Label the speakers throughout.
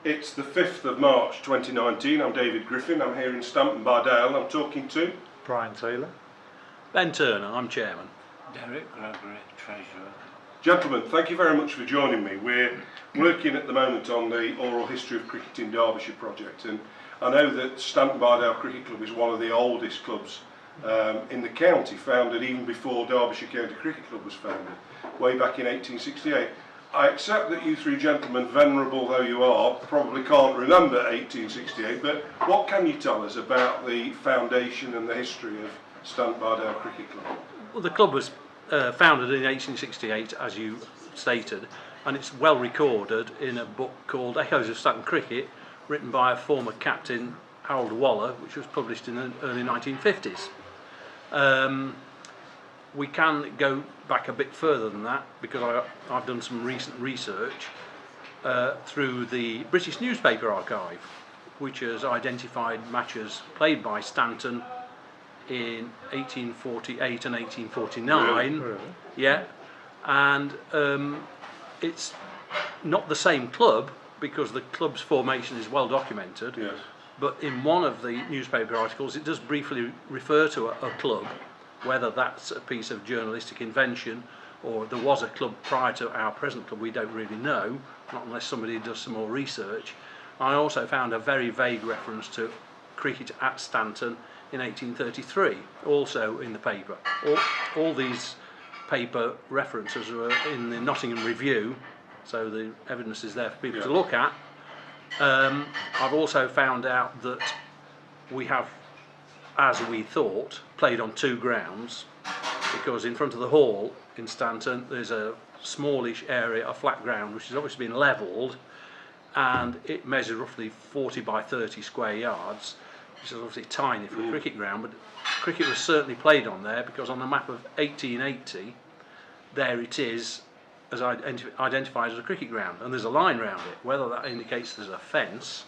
Speaker 1: It's the 5th of March 2019. I'm David Griffin. I'm here in Stanton-by-Dale. I'm talking to
Speaker 2: Brian Taylor.
Speaker 3: Ben Turner, I'm chairman.
Speaker 4: Derek Gregory, treasurer.
Speaker 1: Gentlemen, thank you very much for joining me. We're working at the moment on the Oral History of Cricket in Derbyshire project, and I know that Stanton-by-Dale Cricket Club is one of the oldest clubs in the county, founded even before Derbyshire County Cricket Club was founded, way back in 1868. I accept that you three gentlemen, venerable though you are, probably can't remember 1868, but what can you tell us about the foundation and the history of Stanton-by-Dale Cricket Club?
Speaker 3: Well, the club was founded in 1868, as you stated, and it's well recorded in a book called Echoes of Stanton Cricket, written by a former captain, Harold Waller, which was published in the early 1950s. We can go back a bit further than that because I've done some recent research through the British Newspaper Archive, which has identified matches played by Stanton in 1848 and 1849.
Speaker 1: Really?
Speaker 3: Yeah, and it's not the same club because the club's formation is well documented.
Speaker 1: Yes.
Speaker 3: But in one of the newspaper articles, it does briefly refer to a club. Whether that's a piece of journalistic invention or there was a club prior to our present club, we don't really know, not unless somebody does some more research. I also found a very vague reference to cricket at Stanton in 1833, also in the paper. All these paper references were in the Nottingham Review, so the evidence is there for people to look at. I've also found out that we have, as we thought, played on two grounds, because in front of the hall in Stanton there's a smallish area of flat ground which has obviously been levelled, and it measures roughly 40 by 30 square yards, which is obviously tiny for a cricket ground, but cricket was certainly played on there because on the map of 1880 there it is as identified as a cricket ground, and there's a line round it. Whether that indicates there's a fence,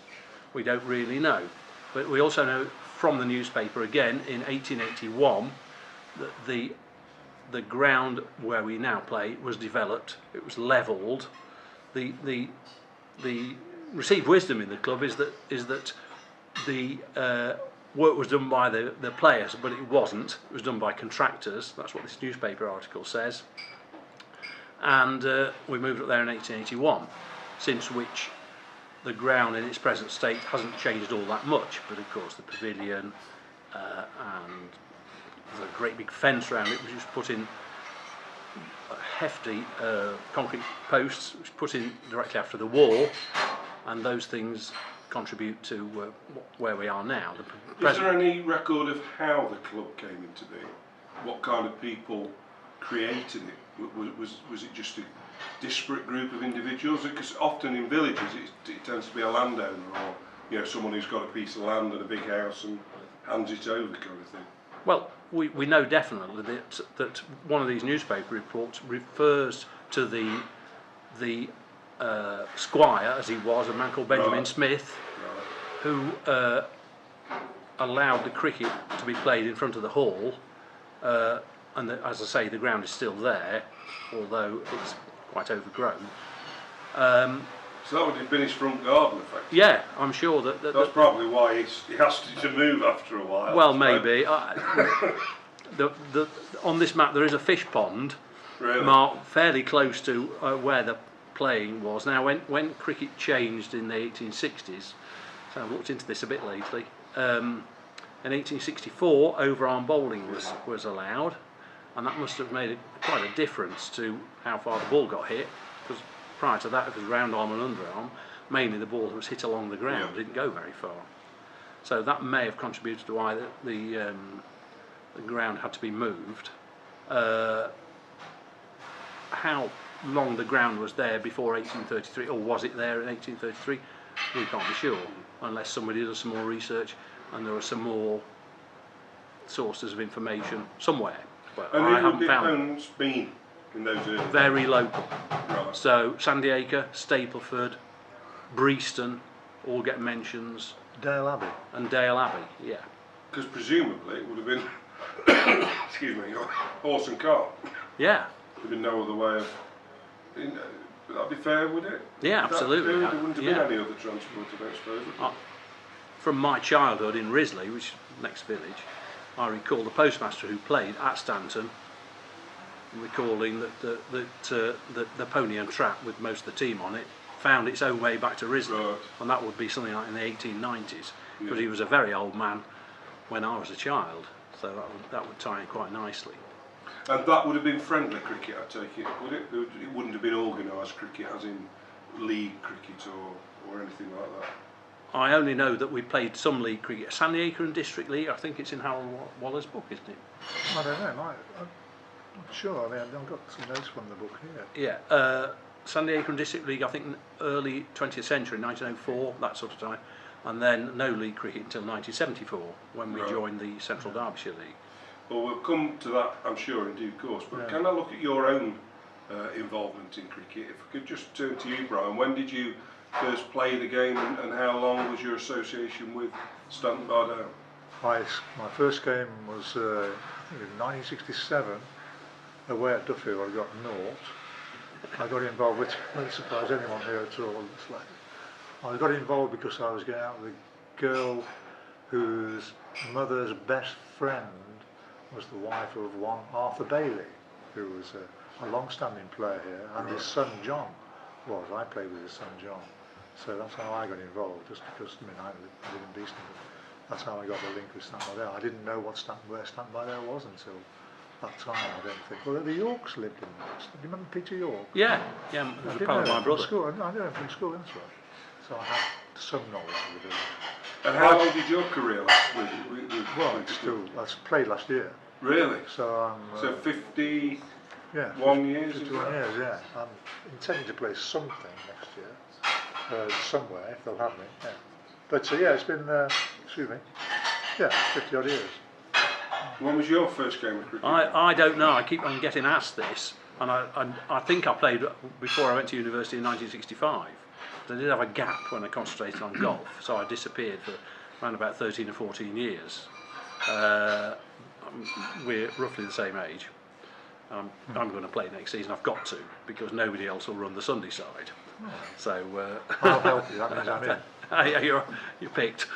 Speaker 3: we don't really know, but we also know from the newspaper again in 1881 that the ground where we now play was developed, it was levelled. The received wisdom in the club is that the work was done by the players, but it wasn't. It was done by contractors. That's what this newspaper article says. And we moved up there in 1881, since which the ground in its present state hasn't changed all that much, but of course the pavilion and there's a great big fence around it which was put in hefty concrete posts which put in directly after the war, and those things contribute to where we are now.
Speaker 1: Is there any record of how the club came into being? What kind of people created it? Was it just a disparate group of individuals? Because often in villages it tends to be a landowner, or someone who's got a piece of land and a big house and hands it over, kind of thing.
Speaker 3: Well, we know definitely that one of these newspaper reports refers to the squire, as he was, a man called Benjamin Smith, who allowed the cricket to be played in front of the hall, and as I say, the ground is still there, although it's quite overgrown.
Speaker 1: So that would have been his front garden, effectively.
Speaker 3: Yeah, I'm sure
Speaker 1: that's probably why he asked you to move after a while.
Speaker 3: Well, maybe. On this map there is a fish pond,
Speaker 1: really?
Speaker 3: Marked fairly close to where the playing was. Now, when cricket changed in the 1860s, so I've looked into this a bit lately, in 1864 overarm bowling was allowed, and that must have made quite a difference to how far the ball got hit, because prior to that it was round arm and underarm. Mainly the ball that was hit along the ground didn't go very far, so that may have contributed to why the ground had to be moved. How long the ground was there before 1833, or was it there in 1833, we can't be sure, unless somebody does some more research and there are some more sources of information somewhere. But
Speaker 1: and
Speaker 3: I
Speaker 1: who
Speaker 3: haven't
Speaker 1: would the
Speaker 3: found
Speaker 1: opponents been in those early days?
Speaker 3: very local.
Speaker 1: Right.
Speaker 3: So Sandiacre, Stapleford, Breaston all get mentions,
Speaker 2: Dale Abbey.
Speaker 3: and Dale Abbey. Yeah.
Speaker 1: Because presumably it would have been, excuse me, horse and cart.
Speaker 3: Yeah.
Speaker 1: There'd been no other way Would that be fair, would it?
Speaker 3: Yeah, absolutely.
Speaker 1: There wouldn't have
Speaker 3: Yeah.
Speaker 1: been any other transport, I don't suppose. Would there?
Speaker 3: From my childhood in Risley, which is the next village, I recall the postmaster who played at Stanton recalling that the Pony and Trap, with most of the team on it, found its own way back to Risley.
Speaker 1: Right.
Speaker 3: And that would be something like in the 1890s, because
Speaker 1: Yeah.
Speaker 3: he was a very old man when I was a child, so that would tie in quite nicely.
Speaker 1: And that would have been friendly cricket, I take it, would it? It wouldn't have been organised cricket, as in league cricket or anything like that.
Speaker 3: I only know that we played some league cricket. Sandy Acre and District League, I think it's in Harold Waller's book, isn't it?
Speaker 2: I don't know. I'm not sure. I mean, I've got some notes from the book here.
Speaker 3: Yeah, Sandy Acre and District League, I think early 20th century, 1904, that sort of time. And then no league cricket until 1974, when we
Speaker 1: Right.
Speaker 3: joined the Central Derbyshire League.
Speaker 1: Well, we'll come to that, I'm sure, in due course. But
Speaker 2: Yeah.
Speaker 1: can I look at your own involvement in cricket? If I could just turn to you, Brian. When did you first play the game, and how long was your association with Stanton-by-Dale?
Speaker 2: My first game was I think in 1967 away at Duffield. I got naught. I got involved, which won't surprise anyone here at all. It's like, I got involved because I was going out with a girl whose mother's best friend was the wife of one Arthur Bailey, who was a long-standing player here, and his son John was. I played with his son John, so that's how I got involved. Just because I live in Beeston, but that's how I got the link with Stanton-by-Dale. I didn't know where Stanton-by-Dale was until that time. I don't think. Well, the Yorks lived in this. Do you remember Peter York?
Speaker 3: Yeah, it
Speaker 2: I
Speaker 3: was a
Speaker 2: didn't
Speaker 3: part
Speaker 2: know
Speaker 3: of my
Speaker 2: him from
Speaker 3: brother.
Speaker 2: school. I knew him from school, that's right. So I had some knowledge of the village.
Speaker 1: And how long did your career last with
Speaker 2: Well, it's still, I played last year,
Speaker 1: Really?
Speaker 2: so I'm
Speaker 1: So 50...
Speaker 2: yeah,
Speaker 1: 1 year, is
Speaker 2: 51
Speaker 1: that?
Speaker 2: years, yeah. I'm intending to play something next year, somewhere if they'll have me. Yeah. But yeah, it's been excuse me, yeah, 50 odd years.
Speaker 1: When was your first game of cricket?
Speaker 3: I don't know, I keep on getting asked this, and I think I played before I went to university in 1965. I did have a gap when I concentrated on golf, so I disappeared for around about 13 or 14 years. We're roughly the same age. I'm going to play next season, I've got to, because nobody else will run the Sunday side. So
Speaker 2: I'll help you, that means I'm in.
Speaker 3: you're picked.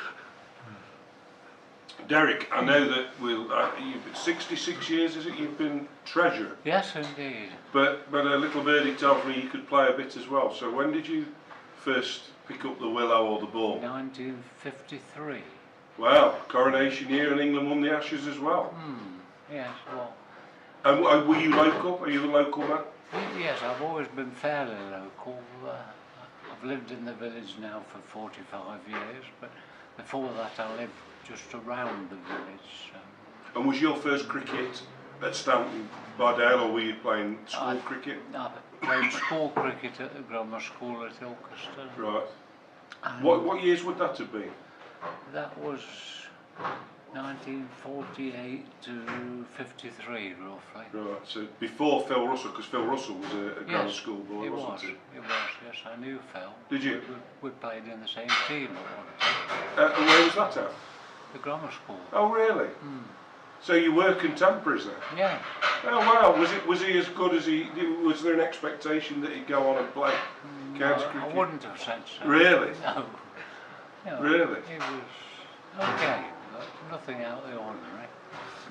Speaker 1: Derek, I know that you've 66 years, is it? You've been treasurer,
Speaker 4: Yes, indeed.
Speaker 1: but a little birdie tells me you could play a bit as well. So when did you first pick up the willow or the ball?
Speaker 4: 1953.
Speaker 1: Well, coronation year, and England won the Ashes as well.
Speaker 4: Yes, well,
Speaker 1: And were you local? Are you a local man?
Speaker 4: yes, I've always been fairly local. I've lived in the village now for 45 years, but before that I lived just around the village.
Speaker 1: And was your first cricket at Stanton-by-Dale, or were you playing school cricket?
Speaker 4: I played school cricket at the grammar school at Ilkeston.
Speaker 1: Right.
Speaker 4: And
Speaker 1: What years would that have been?
Speaker 4: that was 1948 to 53, roughly.
Speaker 1: Right, so before Phil Russell, because Phil Russell was a grammar
Speaker 4: Yes,
Speaker 1: school boy,
Speaker 4: It
Speaker 1: wasn't
Speaker 4: was,
Speaker 1: he?
Speaker 4: it was, yes, I knew Phil.
Speaker 1: Did you?
Speaker 4: We played in the same team at one time,
Speaker 1: And where was that at?
Speaker 4: the grammar school.
Speaker 1: Oh, really? So you were contemporaries then?
Speaker 4: Yeah,
Speaker 1: Oh, wow. Was he as good as he... Was there an expectation that he'd go on and play county
Speaker 4: I
Speaker 1: cricket?
Speaker 4: wouldn't have said so.
Speaker 1: Really?
Speaker 4: No. No,
Speaker 1: Really?
Speaker 4: It was okay, but nothing out of the ordinary.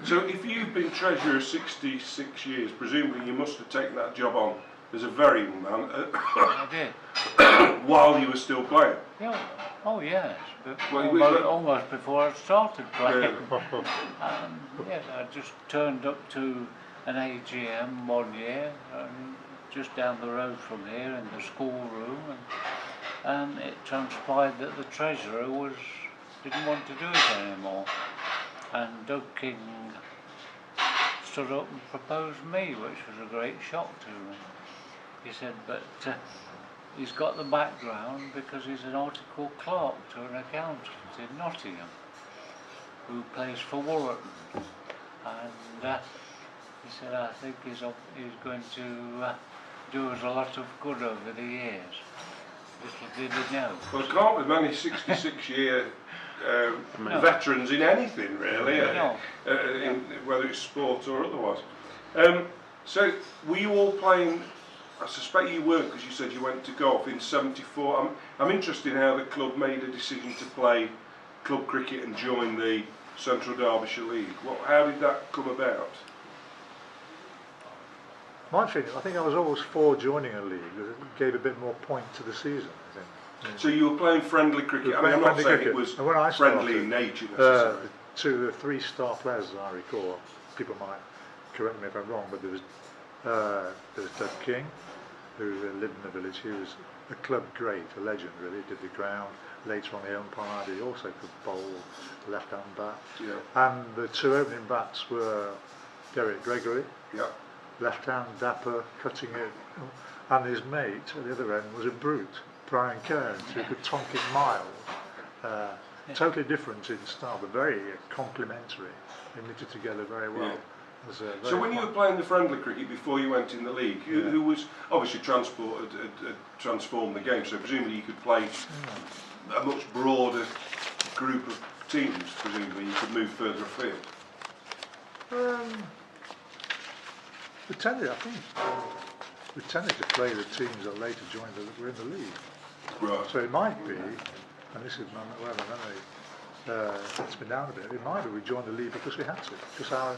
Speaker 1: So if you've been treasurer 66 years, presumably you must have taken that job on as a very young man
Speaker 4: I did.
Speaker 1: while you were still playing.
Speaker 4: Yeah, oh yes, but
Speaker 1: Well,
Speaker 4: almost before I started playing.
Speaker 1: Really?
Speaker 4: Yes, I just turned up to an AGM one year, just down the road from here in the schoolroom, and it transpired that the treasurer didn't want to do it anymore, and Doug King stood up and proposed me, which was a great shock to me. He said, but he's got the background because he's an article clerk to an accountant in Nottingham who plays for Warburton, and he said, I think he's going to do us a lot of good over the years. Little did he know.
Speaker 1: Well, there can't be many 66-year veterans in anything, really,
Speaker 4: No.
Speaker 1: whether it's sport or otherwise. So, were you all playing I suspect you weren't, because you said you went to golf in '74. I'm interested in how the club made a decision to play club cricket and join the Central Derbyshire League. How did that come about?
Speaker 2: My feeling, I think I was always for joining a league because it gave a bit more point to the season, I think.
Speaker 1: So you were playing friendly cricket.
Speaker 2: We were
Speaker 1: I mean, I'm not
Speaker 2: playing
Speaker 1: saying
Speaker 2: friendly
Speaker 1: it was
Speaker 2: cricket. And when I
Speaker 1: friendly in
Speaker 2: started,
Speaker 1: nature necessarily.
Speaker 2: the 3 star players, as I recall, people might correct me if I'm wrong, but there was Doug King, who lived in the village. He was a club great, a legend really. Did the ground. Later on, he umpired. He also could bowl left-hand bat.
Speaker 1: Yeah.
Speaker 2: And the 2 opening bats were Derek Gregory.
Speaker 1: Yeah.
Speaker 2: Left hand, dapper, cutting it, and his mate at the other end was a brute, Brian Kearns, who could tonk it miles. Totally different in style, but very complementary. They knitted together very well.
Speaker 1: Yeah.
Speaker 2: It was, very
Speaker 1: So when you
Speaker 2: fun.
Speaker 1: were playing the friendly cricket before you went in the league, who was obviously transformed the game, so presumably you could play a much broader group of teams, presumably you could move further afield.
Speaker 2: We tended to play the teams that later joined were in the league.
Speaker 1: Right.
Speaker 2: So it might be, and this is where my memory lets me down a bit, it might be we joined the league because we had to, because our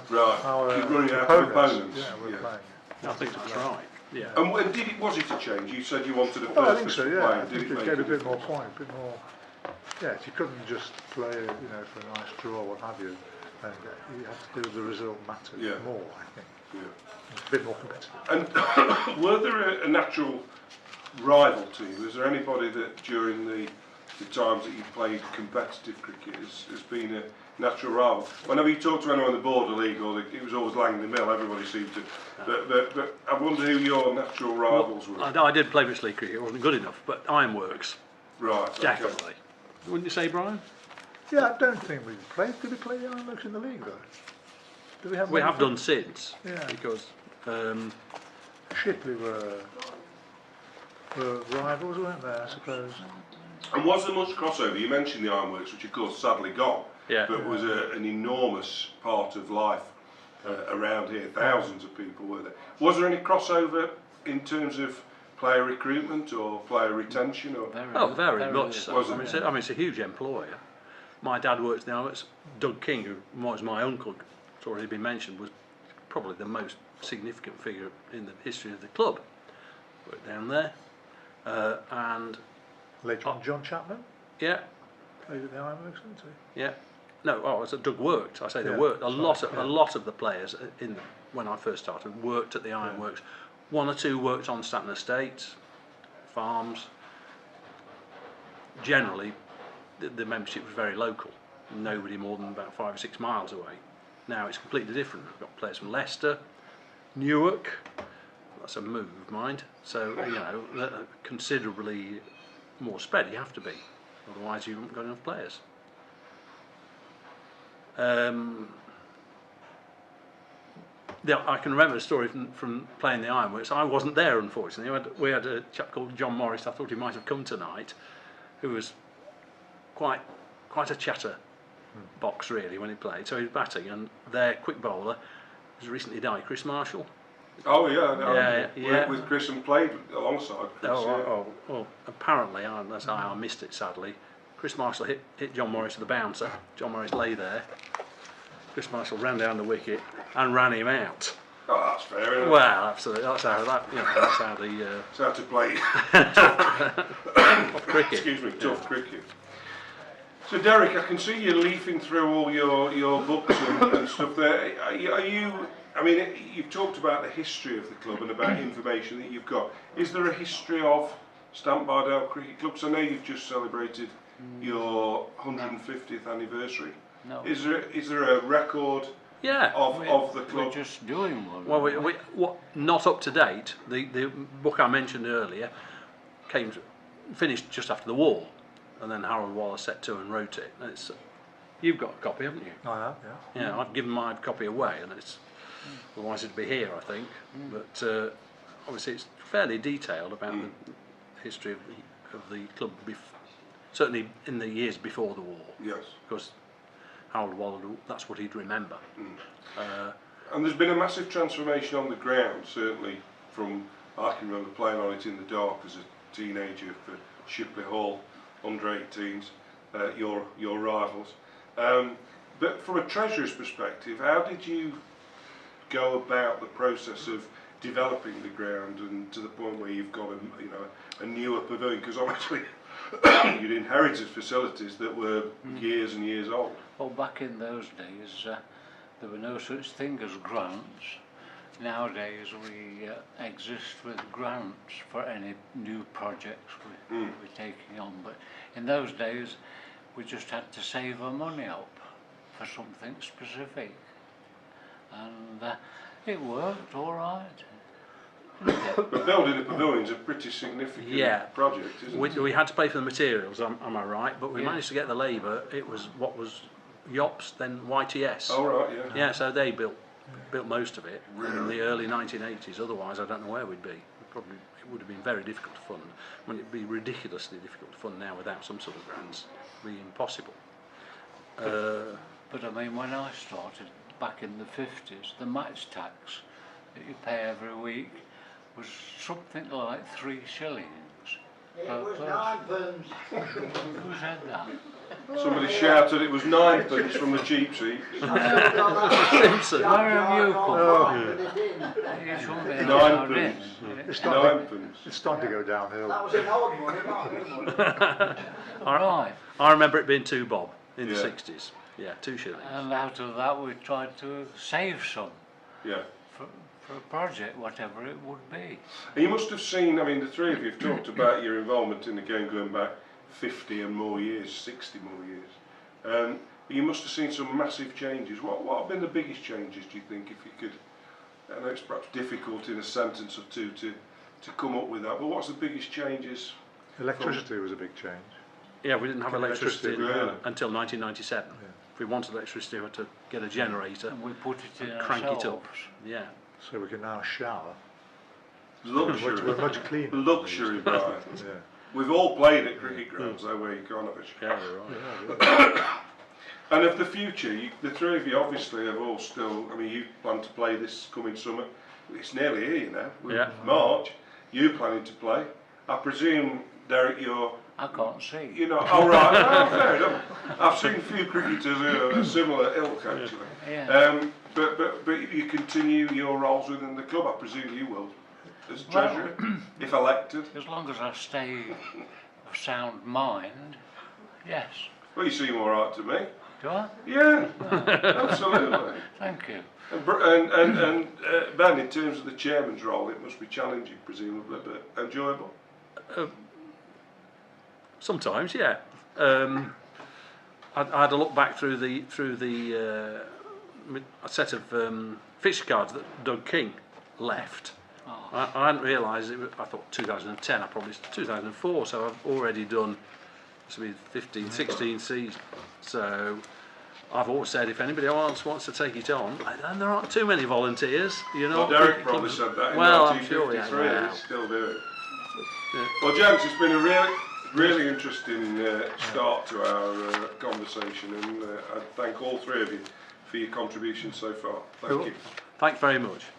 Speaker 1: Keep running out of opponents.
Speaker 2: Yeah, we're playing.
Speaker 3: I think that's right. Yeah.
Speaker 1: And when was it a change? You said you wanted a
Speaker 2: Well, I
Speaker 1: purpose
Speaker 2: think so,
Speaker 1: for
Speaker 2: yeah. I
Speaker 1: playing.
Speaker 2: think
Speaker 1: Did
Speaker 2: it
Speaker 1: make
Speaker 2: gave a
Speaker 1: a
Speaker 2: bit more
Speaker 1: difference?
Speaker 2: point, a bit more. Yeah, you couldn't just play, for a nice draw, what have you, and you had to do the result mattered more, I think.
Speaker 1: Yeah.
Speaker 2: It's a bit more competitive.
Speaker 1: And were there a natural rival team? Was there anybody that during the times that you played competitive cricket has been a natural rival? Whenever you talk to anyone in the Border League, it was always Langley Mill, everybody seemed to. But I wonder who your natural rivals were.
Speaker 3: I did play British League cricket, it wasn't good enough, but Ironworks,
Speaker 1: Right, okay.
Speaker 3: definitely. Wouldn't you say, Brian?
Speaker 2: Yeah, I don't think we played. Did we play the Ironworks in the league though? Did we have?
Speaker 3: We
Speaker 2: many
Speaker 3: have done since,
Speaker 2: Yeah.
Speaker 3: because
Speaker 2: Shipley were rivals, weren't they? I suppose.
Speaker 1: And was there much crossover? You mentioned the Ironworks, which of course sadly gone,
Speaker 3: Yeah.
Speaker 1: but was an enormous part of life around here. Thousands of people were there. Was there any crossover in terms of player recruitment or player retention? Or
Speaker 3: very much so.
Speaker 1: Was
Speaker 3: I mean, it's a huge employer. My dad works now. It's Doug King, who was my uncle. It's already been mentioned. Was probably the most significant figure in the history of the club. Worked down there, and
Speaker 2: Later on, John Chapman
Speaker 3: yeah,
Speaker 2: played at the Ironworks, didn't he?
Speaker 3: yeah. No, Doug worked. I say they
Speaker 2: Yeah,
Speaker 3: worked. A
Speaker 2: sorry,
Speaker 3: lot of the players when I first started worked at the Ironworks. 1 or 2 worked on Stanton estates, farms. Generally, the membership was very local. Nobody more than about 5 or 6 miles away. Now it's completely different. We've got players from Leicester, Newark. That's a move, mind. So considerably more spread. You have to be, otherwise you haven't got enough players. I can remember a story from playing the Ironworks. I wasn't there, unfortunately. We had a chap called John Morris. I thought he might have come tonight, who was quite a chatter box really when he played. So he was batting, and their quick bowler has recently died, Chris Marshall.
Speaker 1: Oh yeah, no,
Speaker 3: Yeah.
Speaker 1: with Chris and played alongside Chris.
Speaker 3: Well, apparently, I missed it sadly. Chris Marshall hit John Morris with a bouncer. John Morris lay there. Chris Marshall ran down the wicket and ran him out.
Speaker 1: Oh, that's fair, isn't it?
Speaker 3: Well, absolutely. That's how the
Speaker 1: It's how to play
Speaker 3: tough cricket.
Speaker 1: excuse me, tough cricket. So Derek, I can see you leafing through all your books and stuff there. Are you? I mean, you've talked about the history of the club and about information that you've got. Is there a history of Stanton-by-Dale Cricket Club? So I know you've just celebrated your 150th anniversary.
Speaker 4: No.
Speaker 1: Is there a record of the club?
Speaker 4: We're just doing one.
Speaker 3: Well, not up to date. The book I mentioned earlier finished just after the war, and then Harold Wallace set to and wrote it. And you've got a copy, haven't you?
Speaker 2: I have, yeah.
Speaker 3: Yeah, I've given my copy away, and otherwise it'd be here, I think. But obviously, it's fairly detailed about the history of the club, certainly in the years before the war.
Speaker 1: Yes.
Speaker 3: Because Harold Wallace, that's what he'd remember.
Speaker 1: And there's been a massive transformation on the ground, certainly from I can remember playing on it in the dark as a teenager for Shipley Hall under 18s, your rivals. But from a treasurer's perspective, how did you go about the process of developing the ground and to the point where you've got a newer pavilion? Because obviously you'd inherited facilities that were years and years old.
Speaker 4: Well, back in those days, there were no such thing as grants. Nowadays we exist with grants for any new projects we're taking on, but in those days we just had to save our money up for something specific, and it worked all right.
Speaker 1: But building a pavilion is a pretty significant project, isn't it?
Speaker 3: We had to pay for the materials, am I right? But we managed to get the labour. It was what was Yops, then YTS.
Speaker 1: Oh right, yeah.
Speaker 3: Yeah, so they built most of it in the early 1980s. Otherwise, I don't know where we'd be. It would have been very difficult to fund. It'd be ridiculously difficult to fund now without some sort of grants. It'd be impossible.
Speaker 4: But I mean, when I started back in the 50s, the match tax that you pay every week was something like 3 shillings.
Speaker 5: It was 9 pence.
Speaker 4: Who said that?
Speaker 1: Somebody shouted it was 9p from the cheap seat.
Speaker 3: Simpson.
Speaker 4: Where have you come
Speaker 5: It's
Speaker 4: from? You shouldn't be
Speaker 1: 9
Speaker 4: allowed
Speaker 1: pence.
Speaker 4: in.
Speaker 1: 9p.
Speaker 2: It's starting to go downhill.
Speaker 5: That was an old money, not new money.
Speaker 4: Right.
Speaker 3: I remember it being 2 bob in the
Speaker 1: Yeah.
Speaker 3: 60s. Yeah, 2 shillings.
Speaker 4: And out of that we tried to save some
Speaker 1: Yeah.
Speaker 4: for a project, whatever it would be.
Speaker 1: And you must have seen, I mean, the three of you have talked about your involvement in the game going back 50 and more years, 60 more years. You must have seen some massive changes. What have been the biggest changes, do you think, if you could? I know it's perhaps difficult in a sentence or two to come up with that, but what's the biggest changes?
Speaker 2: Electricity was a big change.
Speaker 3: Yeah, we didn't have electricity
Speaker 1: Really?
Speaker 3: until 1997. If we wanted electricity, we had to get a generator,
Speaker 4: And we put it in
Speaker 3: crank it
Speaker 4: ourselves.
Speaker 3: up. Yeah.
Speaker 2: So we can now shower.
Speaker 1: Luxury.
Speaker 2: We're much cleaner.
Speaker 1: Luxury, Brian.
Speaker 2: Yeah.
Speaker 1: We've all played at cricket grounds, though, where you can't have a shower.
Speaker 3: Yeah, you're right.
Speaker 1: And of the future, the three of you obviously have all still, I mean, you plan to play this coming summer. It's nearly here, you know.
Speaker 3: Yeah.
Speaker 1: March. You planning to play. I presume, Derek,
Speaker 4: I can't see.
Speaker 1: you're not. Oh, right. Well, fair enough. I've seen a few cricketers who are a similar ilk, actually.
Speaker 4: Yeah.
Speaker 1: But you continue your roles within the club. I presume you will, as treasurer, if elected.
Speaker 4: As long as I stay of sound mind, yes.
Speaker 1: Well, you seem all right to me.
Speaker 4: Do I?
Speaker 1: Yeah, absolutely.
Speaker 4: Thank you.
Speaker 1: And Ben, in terms of the chairman's role, it must be challenging, presumably, but enjoyable.
Speaker 3: Sometimes, yeah. I had a look back through the a set of fixture cards that Doug King left.
Speaker 4: Oh.
Speaker 3: I hadn't realised it. I thought 2010. I probably 2004. So I've already done. This will be 15, 16 seasons. So I've always said if anybody else wants to take it on, and there aren't too many volunteers, you know.
Speaker 1: Well, Derek probably said that in
Speaker 3: well,
Speaker 1: 1953,
Speaker 3: I'm sure, yeah,
Speaker 1: and he's still doing it.
Speaker 3: Yeah.
Speaker 1: Well, gents, it's been a really interesting start to our conversation, and I thank all three of you for your contributions so far. Thank you.
Speaker 3: Thanks very much.